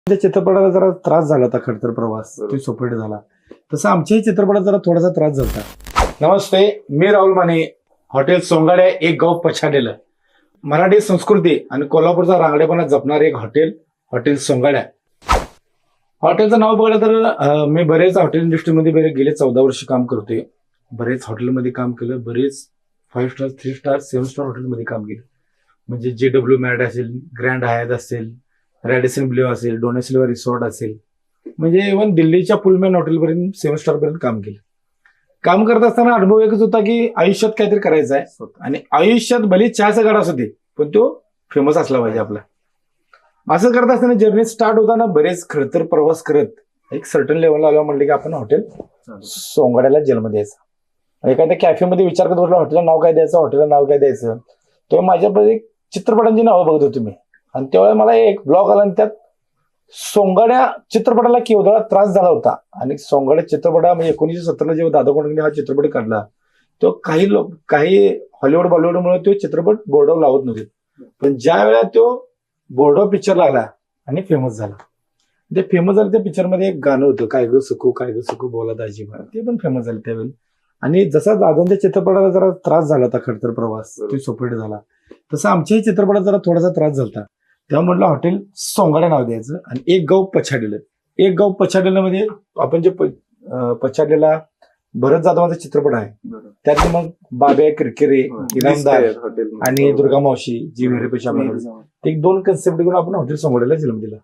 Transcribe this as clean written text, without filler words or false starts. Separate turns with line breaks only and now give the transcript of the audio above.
त्या चित्रपटाला जरा त्रास झाला होता, खडतर प्रवास तो सोपट झाला. तसं आमच्याही चित्रपटात जरा थोडासा त्रास झाला.
नमस्ते, मी राहुल माने. हॉटेल सोंगाड्या एक गाव पछाडलेलं. मराठी संस्कृती आणि कोल्हापूरचा रांगडेपणा जपणारे एक हॉटेल सोंगाड्या. हॉटेलचं नाव बघायला तर मी बरेच हॉटेल इंडस्ट्रीमध्ये गेले 14 वर्ष काम करतोय. बरेच हॉटेलमध्ये काम केलं, बरेच 5 स्टार 3 स्टार 7 स्टार हॉटेलमध्ये काम केलं. म्हणजे JW मॅरिट असेल, ग्रँड हयात असेल, रॅडिसन ब्ल्यू असेल, डोना सिल्वा रिसॉर्ट असेल, म्हणजे इव्हन दिल्लीच्या पुलमॅन हॉटेलपर्यंत 7 स्टार पर्यंत काम केलं. काम करत असताना अनुभव एकच होता की आयुष्यात काहीतरी करायचं आहे आणि आयुष्यात भले चहाचा गाडा असू दे पण तो फेमस असला पाहिजे आपला. असं करत असताना जर्नी स्टार्ट होताना बरेच खडतर प्रवास करत एक सर्टन लेवलला आलं, म्हणले की आपण हॉटेल सोंगाड्याला जन्म द्यायचा. एखाद्या कॅफेमध्ये विचार करत होता हॉटेलला नाव काय द्यायचं, हॉटेलला नाव काय द्यायचं. तेव्हा माझ्याकडे चित्रपटांची नावं बघत होतो मी आणि त्यावेळेला मला एक ब्लॉग आला आणि त्यात सोंगाड्या चित्रपटाला केवढा त्रास झाला होता. आणि सोंगाड्या चित्रपटा म्हणजे 1970ला जेव्हा दादा कोंडके हा चित्रपट काढला तो काही हॉलिवूड बॉलिवूडमुळे तो चित्रपट बोर्डावर लावत नव्हते. पण ज्या वेळेला तो बोर्डावर पिक्चर लागला आणि फेमस झाला, ते फेमस झालं त्या पिक्चरमध्ये एक गाणं होतं, काय गं सुखू बोला दाजी मला, ते पण फेमस झालं त्यावेळी. आणि जसा दादांच्या चित्रपटाला जरा त्रास झाला होता, खडतर प्रवास तो सोपट झाला, तसं आमच्याही चित्रपटात जरा थोडासा त्रास झाला. तेव्हा म्हटलं हॉटेल सोंगाड्या नाव द्यायचं आणि एक गाव पछाडलेलं मध्ये आपण जे पछाडलेला भरत जाधवांचा चित्रपट आहे त्यात मग बाब्या किरकिरे, इनामदार आणि दुर्गा मावशी जी विहिरीपेक्षा एक 2 कन्सेप्ट घेऊन आपण हॉटेल सोंगाड्याला जन्म दिला.